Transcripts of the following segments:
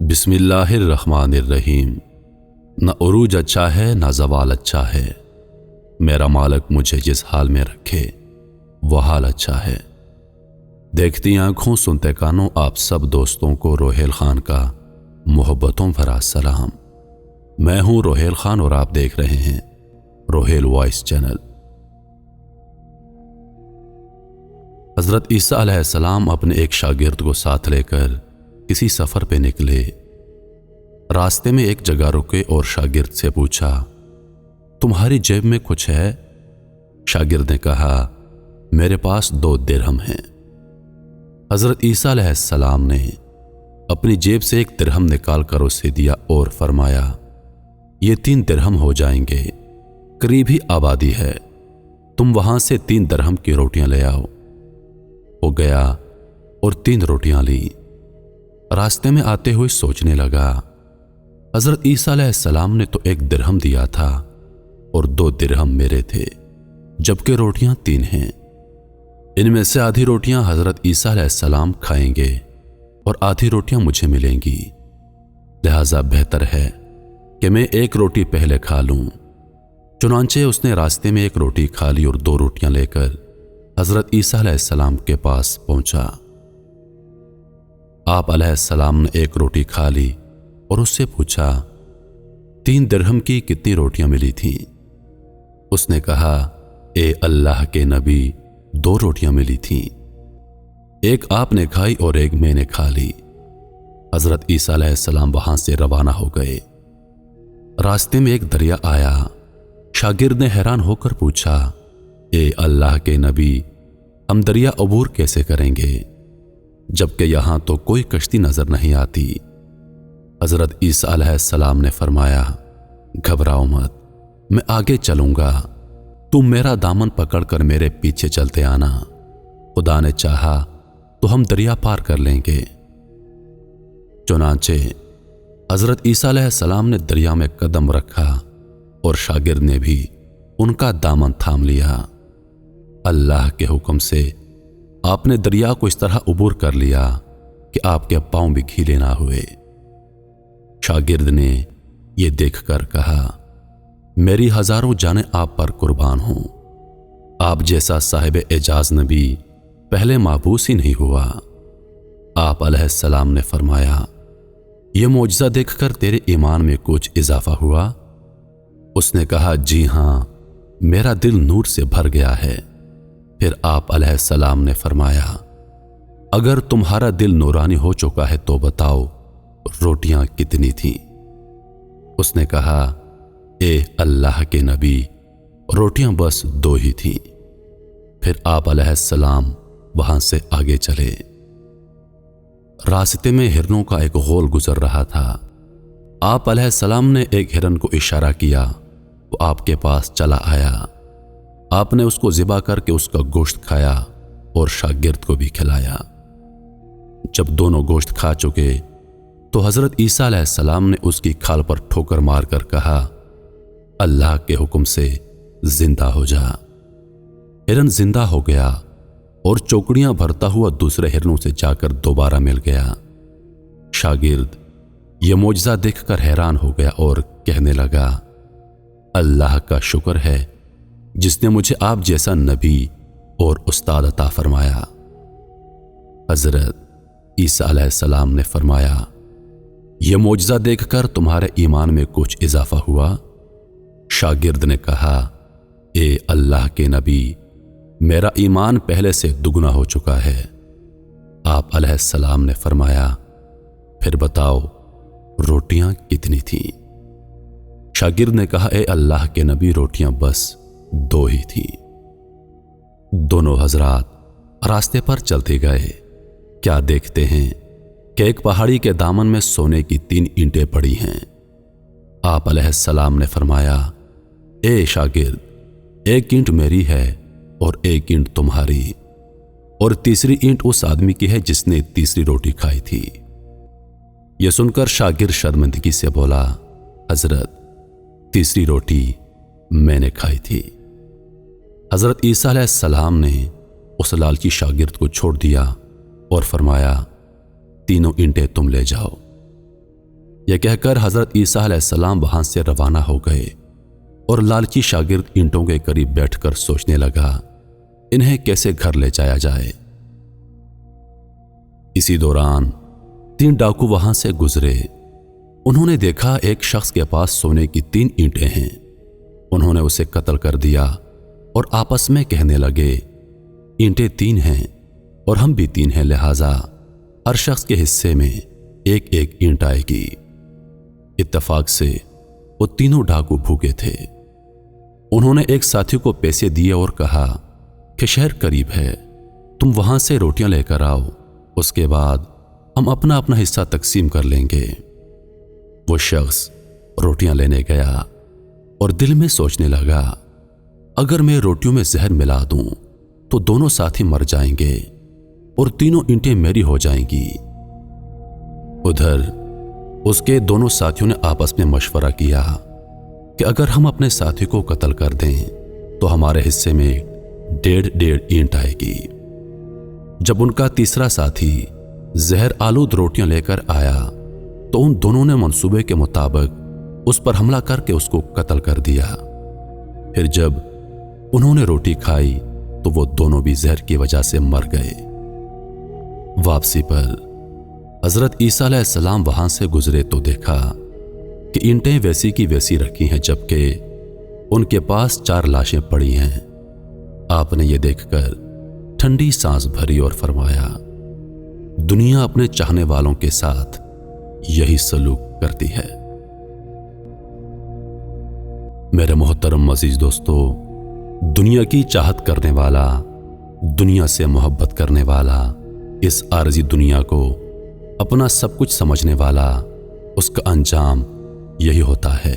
बिस्मिल्लाहिर्रहमानिर्रहीम। न उरूज अच्छा है न ज़वाल अच्छा है, मेरा मालिक मुझे जिस हाल में रखे वो हाल अच्छा है। देखती आंखों सुनते कानों आप सब दोस्तों को रोहेल खान का मोहब्बतों भरा सलाम। मैं हूं रोहेल खान और आप देख रहे हैं रोहेल वॉइस चैनल। हज़रत ईसा अलैहिस्सलाम अपने एक शागिर्द को साथ लेकर किसी सफ़र पे निकले। रास्ते में एक जगह रुके और शागिर्द से पूछा, तुम्हारी जेब में कुछ है? शागिर्द ने कहा, मेरे पास 2 दिरहम हैं। हज़रत ईसा अलैहिस्सलाम ने अपनी जेब से 1 दिरहम निकाल कर उसे दिया और फरमाया, ये 3 दिरहम हो जाएंगे, करीब ही आबादी है, तुम वहां से 3 दिरहम की रोटियां ले आओ। वो गया और 3 रोटियां ली। रास्ते में आते हुए सोचने लगा, हज़रत ईसा अलैहिस्सलाम ने तो 1 दिरहम दिया था और 2 दिरहम मेरे थे, जबकि रोटियां 3 हैं। इनमें से आधी रोटियां हज़रत ईसा अलैहिस्सलाम खाएंगे और आधी रोटियां मुझे मिलेंगी, लिहाजा बेहतर है कि मैं 1 रोटी पहले खा लूं। चुनांचे उसने रास्ते में 1 रोटी खा ली और 2 रोटियां लेकर हज़रत ईसा अलैहिस्सलाम के पास पहुंचा। आप अलैहिस्सलाम ने 1 रोटी खा ली और उससे पूछा, 3 दिरहम की कितनी रोटियां मिली थीं? उसने कहा, ए अल्लाह के नबी, 2 रोटियां मिली थीं, 1 आपने खाई और 1 मैंने खा ली। हज़रत ईसा अलैहिस्सलाम वहां से रवाना हो गए। रास्ते में एक दरिया आया। शागिर्द ने हैरान होकर पूछा, ए अल्लाह के नबी, हम दरिया अबूर कैसे करेंगे जबकि यहां तो कोई कश्ती नजर नहीं आती? हज़रत ईसा अलैहिस्सलाम ने फरमाया, घबराओ मत, मैं आगे चलूंगा, तुम मेरा दामन पकड़कर मेरे पीछे चलते आना, खुदा ने चाहा तो हम दरिया पार कर लेंगे। चुनांचे हज़रत ईसा अलैहिस्सलाम ने दरिया में कदम रखा और शागिर्द ने भी उनका दामन थाम लिया। अल्लाह के हुक्म से आपने दरिया को इस तरह उबूर कर लिया कि आपके पांव भी गीले ना हुए। शागिर्द ने यह देखकर कहा, मेरी हजारों जानें आप पर कुर्बान हों, आप जैसा साहिब एजाज नबी पहले माबूस ही नहीं हुआ। आप अलैहिस्सलाम ने फरमाया, यह मौजज़ा देखकर तेरे ईमान में कुछ इजाफा हुआ? उसने कहा, जी हां, मेरा दिल नूर से भर गया है। फिर आप अलैहिस्सलाम ने फरमाया, अगर तुम्हारा दिल नूरानी हो चुका है तो बताओ रोटियां कितनी थीं? उसने कहा, ए अल्लाह के नबी, रोटियां बस 2 ही थीं। फिर आप अलैहिस्सलाम वहां से आगे चले। रास्ते में हिरनों का एक गोल गुजर रहा था। आप अलैहिस्सलाम ने एक हिरन को इशारा किया, वो आपके पास चला आया। आपने उसको ज़िबा करके उसका गोश्त खाया और शागिर्द को भी खिलाया। जब दोनों गोश्त खा चुके तो हज़रत ईसा अलैहिस्सलाम ने उसकी खाल पर ठोकर मारकर कहा, अल्लाह के हुक्म से जिंदा हो जा। हिरन जिंदा हो गया और चौकड़ियां भरता हुआ दूसरे हिरनों से जाकर दोबारा मिल गया। शागिर्द यह मौजज़ा देखकर हैरान हो गया और कहने लगा, अल्लाह का शुक्र है जिसने मुझे आप जैसा नबी और उस्ताद अता फरमाया। हज़रत ईसा अलैहिस्सलाम ने फरमाया, यह मौजज़ा देखकर तुम्हारे ईमान में कुछ इजाफा हुआ? शागिर्द ने कहा, ए अल्लाह के नबी, मेरा ईमान पहले से दुगना हो चुका है। आप अलैहिस्सलाम ने फरमाया, फिर बताओ रोटियां कितनी थीं? शागिर्द ने कहा, ए अल्लाह के नबी, रोटियां बस 2 ही थीं। दोनों हजरात रास्ते पर चलते गए। क्या देखते हैं कि एक पहाड़ी के दामन में सोने की 3 ईंटें पड़ी हैं। आप अलैहिस्सलाम ने फरमाया, ए शागिर्द, 1 ईंट मेरी है और 1 ईंट तुम्हारी, और तीसरी ईंट उस आदमी की है जिसने तीसरी रोटी खाई थी। यह सुनकर शागिर्द शर्मिंदगी से बोला, हजरत, तीसरी रोटी मैंने खाई थी। हज़रत ईसा अलैहिस्सलाम ने उस लालची शागिर्द को छोड़ दिया और फरमाया, 3 ईंटें तुम ले जाओ। यह कहकर हजरत ईसा अलैहिस्सलाम वहां से रवाना हो गए और लालची शागिर्द ईंटों के करीब बैठकर सोचने लगा इन्हें कैसे घर ले जाया जाए। इसी दौरान 3 डाकू वहां से गुजरे। उन्होंने देखा एक शख्स के पास सोने की 3 ईंटें हैं। उन्होंने उसे कत्ल कर दिया और आपस में कहने लगे ईंटें 3 हैं और हम भी 3 हैं, लिहाजा हर शख्स के हिस्से में एक एक ईंट आएगी। इत्तेफाक से वो तीनों डाकू भूखे थे। उन्होंने एक साथी को पैसे दिए और कहा कि शहर करीब है, तुम वहां से रोटियां लेकर आओ, उसके बाद हम अपना अपना हिस्सा तकसीम कर लेंगे। वो शख्स रोटियां लेने गया और दिल में सोचने लगा अगर मैं रोटियों में जहर मिला दूं तो दोनों साथी मर जाएंगे और तीनों ईंटें मेरी हो जाएंगी। उधर उसके दोनों साथियों ने आपस में मशवरा किया कि अगर हम अपने साथी को कत्ल कर दें तो हमारे हिस्से में 1.5 ईंट आएगी। जब उनका तीसरा साथी जहर आलूद रोटियां लेकर आया तो उन दोनों ने मंसूबे के मुताबिक उस पर हमला करके उसको कत्ल कर दिया। फिर जब उन्होंने रोटी खाई तो वो दोनों भी जहर की वजह से मर गए। वापसी पर हजरत ईसा अलैहिस्सलाम वहां से गुजरे तो देखा कि ईंटें वैसी की वैसी रखी हैं, जबकि उनके पास 4 लाशें पड़ी हैं। आपने ये देखकर ठंडी सांस भरी और फरमाया दुनिया अपने चाहने वालों के साथ यही सलूक करती है। मेरे मोहतरम अजीज दोस्तों, दुनिया की चाहत करने वाला, दुनिया से मोहब्बत करने वाला, इस आरजी दुनिया को अपना सब कुछ समझने वाला, उसका अंजाम यही होता है।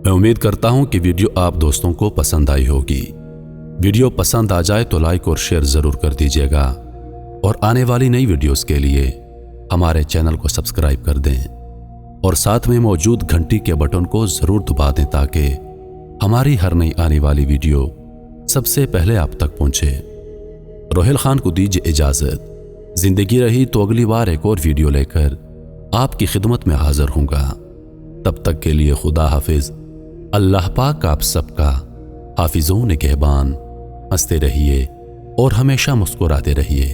मैं उम्मीद करता हूं कि वीडियो आप दोस्तों को पसंद आई होगी। वीडियो पसंद आ जाए तो लाइक और शेयर जरूर कर दीजिएगा और आने वाली नई वीडियोस के लिए हमारे चैनल को सब्सक्राइब कर दें और साथ में मौजूद घंटी के बटन को जरूर दबा दें ताकि हमारी हर नई आने वाली वीडियो सबसे पहले आप तक पहुंचे। रोहिल खान को दीजिए इजाजत। जिंदगी रही तो अगली बार एक और वीडियो लेकर आपकी खिदमत में हाजिर होऊंगा। तब तक के लिए खुदा हाफिज। अल्लाह पाक आप सबका हाफिजों निगहबान। हंसते रहिए और हमेशा मुस्कुराते रहिए।